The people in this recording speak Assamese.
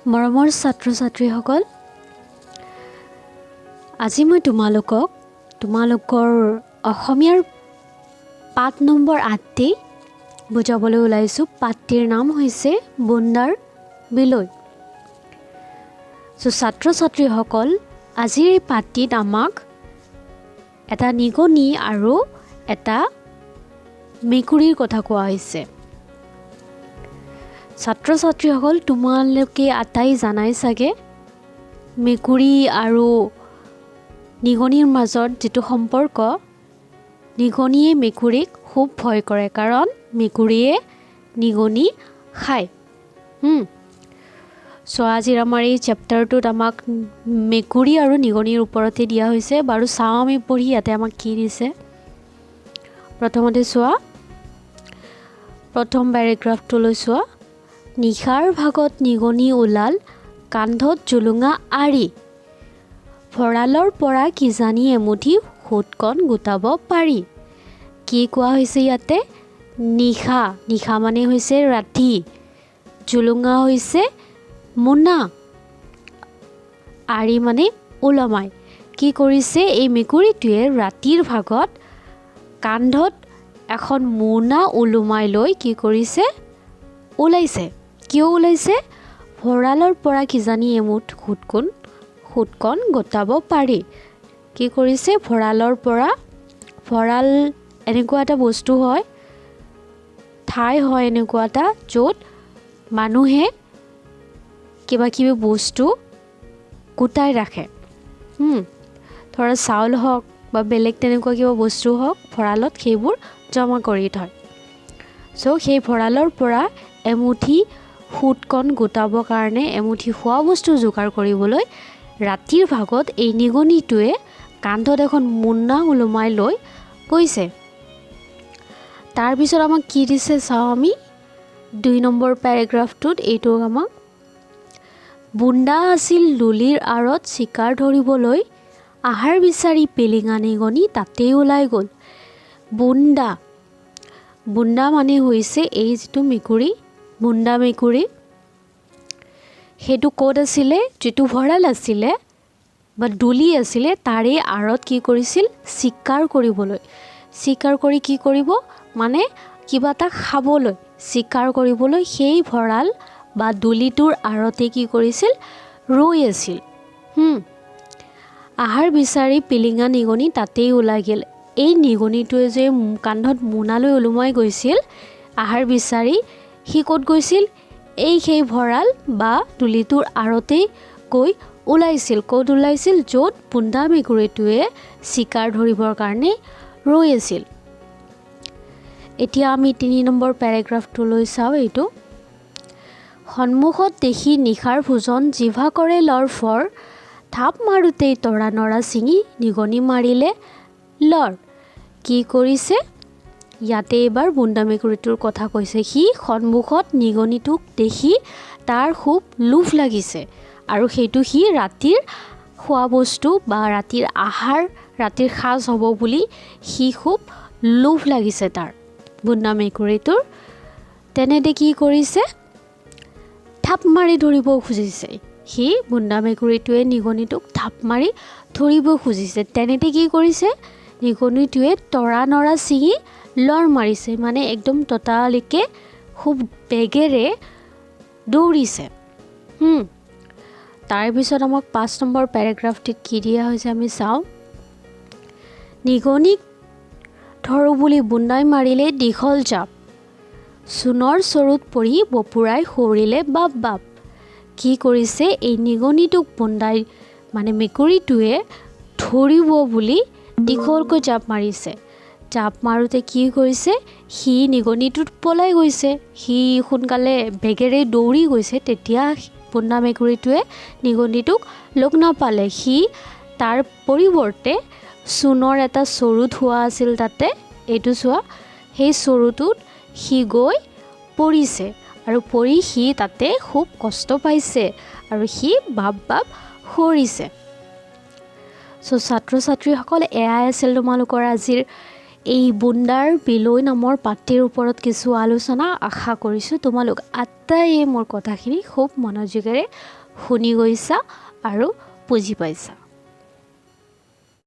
মৰমৰ ছাত্ৰ-ছাত্ৰীসকল, আজি মই তোমালোকৰ অসমীয়াৰ পাঠ নম্বৰ 8 বুজাবলৈ ওলাইছোঁ। পাঠটিৰ নাম হৈছে বুণ্ডাৰ বিলৈ। ছাত্ৰ-ছাত্ৰীসকল, আজিৰ এই পাঠটিত আমাক এটা নিগনি আৰু এটা মেকুৰীৰ কথা কোৱা হৈছে। ছাত্ৰ-ছাত্ৰীসকল, তোমালোকে আটাই জানাই চাগে মেকুৰী আৰু নিগনিৰ মাজত যিটো সম্পৰ্ক। নিগনিয়ে মেকুৰীক খুব ভয় কৰে, কাৰণ মেকুৰীয়ে নিগনি খায়। আজিৰ আমাৰ এই চেপ্টাৰটোত আমাক মেকুৰী আৰু নিগনিৰ ওপৰতে দিয়া হৈছে। বাৰু চাওঁ আমি পঢ়ি ইয়াতে আমাক কি দিছে। প্ৰথমতে চোৱা, প্ৰথম পেৰেগ্ৰাফটোলৈ চোৱা। নিশাৰ ভাগত নিগনি ওলাল, কান্ধত জুলুঙা আৰি, ভঁৰালৰ পৰা কিজানি এমুঠি সোঁতকণ গোটাব পাৰি। কি কোৱা হৈছে ইয়াতে? নিশা, নিশা মানে হৈছে ৰাতি, জুলুঙা হৈছে মোনা, আৰি মানে ওলমাই। কি কৰিছে এই মেকুৰীটোৱে? ৰাতিৰ ভাগত কান্ধত এখন মোনা ওলোমাই লৈ কি কৰিছে? ওলাইছে। কিয় ওলাইছে? ভঁৰালৰ পৰা কিজানি এমুঠ সোঁতকণ গোটাব পাৰি। কি কৰিছে? ভঁৰালৰ পৰা, ভঁৰাল এনেকুৱা এটা বস্তু হয়, ঠাই হয় এনেকুৱা এটা, য'ত মানুহে কিবা কিবি বস্তু গোটাই ৰাখে। ধৰা চাউল হওক বা বেলেগ তেনেকুৱা কিবা বস্তু হওক, ভঁৰালত সেইবোৰ জমা কৰি থয়। সেই ভঁৰালৰ পৰা এমুঠি সোঁতকণ গোটাবৰ কাৰণে, এমুঠি খোৱা বস্তু যোগাৰ কৰিবলৈ ৰাতিৰ ভাগত এই নিগনিটোৱে কান্ধত এখন মোনা ওলোমাই লৈ গৈছে। তাৰপিছত আমাক কি দিছে চাওঁ আমি 2 নম্বৰ পেৰেগ্ৰাফটোত। এইটো আমাক, বুন্দা আছিল লুলিৰ আঁৰত চিকাৰ ধৰিবলৈ, আহাৰ বিচাৰি পেলিঙা নিগনি তাতেই ওলাই গ'ল। বুন্দা মানে হৈছে এই যিটো মেকুৰী, বুন্দা মেকুৰী। সেইটো ক'ত আছিলে? যিটো ভঁৰাল আছিলে বা দুলি আছিলে, তাৰে আঁৰত কি কৰিছিল? চিকাৰ কৰিবলৈ। চিকাৰ কৰি কি কৰিব? মানে কিবা এটা খাবলৈ, চিকাৰ কৰিবলৈ সেই ভঁৰাল বা দুলিটোৰ আঁৰতে কি কৰিছিল? ৰৈ আছিল। আহাৰ বিচাৰি পিলিঙা নিগনি তাতেই ওলাই গ'ল। এই নিগনিটোৱে যে কান্ধত মোনালৈ ওলোমাই গৈছিল আহাৰ বিচাৰি, সি ক'ত গৈছিল? সেই ভঁৰাল বা দুলিটোৰ আঁৰতেই গৈ ওলাইছিল। ক'ত ওলাইছিল? য'ত বুন্দা মেকুৰীটোৱে চিকাৰ ধৰিবৰ কাৰণে ৰৈ আছিল। এতিয়া আমি 3 নম্বৰ পেৰেগ্ৰাফটোলৈ চাওঁ। এইটো, সন্মুখত দেখি নিশাৰ ভোজন জিভা কৰে লৰফৰ, থাপ মাৰোঁতেই তৰা নৰা ছিঙি নিগনি মাৰিলে লৰ। কি কৰিছে? ইয়াতে এইবাৰ বুন্দা মেকুৰীটোৰ কথা কৈছে। সি সন্মুখত নিগনিটোক দেখি তাৰ খুব লোভ লাগিছে, আৰু সেইটো সি ৰাতিৰ খোৱা বস্তু বা ৰাতিৰ আহাৰ, ৰাতিৰ সাজ হ'ব বুলি সি খুব লোভ লাগিছে তাৰ, বুন্দা মেকুৰীটোৰ। তেনেতে কি কৰিছে? থাপ মাৰি ধৰিব খুজিছে। সি, বুন্দা মেকুৰীটোৱে নিগনিটোক থাপ মাৰি ধৰিব খুজিছে। তেনেতে কি কৰিছে? নিগনিটোৱে তৰা নৰা ছিঙি লৰ মাৰিছে, মানে একদম ততালিকে খুব বেগেৰে দৌৰিছে। তাৰপিছত আমাক 5 নম্বৰ পেৰেগ্ৰাফটিত কি দিয়া হৈছে আমি চাওঁ। নিগনিক ধৰোঁ বুলি বুন্দাই মাৰিলে দীঘল জাপ, চূণৰ চৰুত পৰি বপুৰাই সৌৰিলে বাপ বাপ। কি কৰিছে? এই নিগনিটোক বুন্দাই মানে মেকুৰীটোৱে ধৰিব বুলি দীঘলকৈ জাপ মাৰিছে। জাপ মাৰোঁতে কি কৰিছে? সি নিগনিটোত পলাই গৈছে। সি সোনকালে বেগেৰে দৌৰি গৈছে। তেতিয়া বুন্দা মেকুৰীটোৱে নিগনিটোক লগ নাপালে। সি তাৰ পৰিৱৰ্তে চূণৰ এটা চৰু থোৱা আছিল তাতে, এইটো চোৱা, সেই চৰুটোত সি গৈ পৰিছে, আৰু পৰি সি তাতে খুব কষ্ট পাইছে, আৰু সি বাপ বাপ সৰিছে। ছাত্ৰ-ছাত্ৰীসকল, এয়াই আছিল তোমালোকৰ আজিৰ এই বুণ্ডাৰ বিলৈ নামৰ পাত্ৰৰ ওপৰত কিছু আলোচনা আশা কৰিছোঁ তোমালোক আটাইয়ে মোৰ কথাখিনি খুব মনোযোগেৰে শুনি গৈছা আৰু বুজি পাইছা।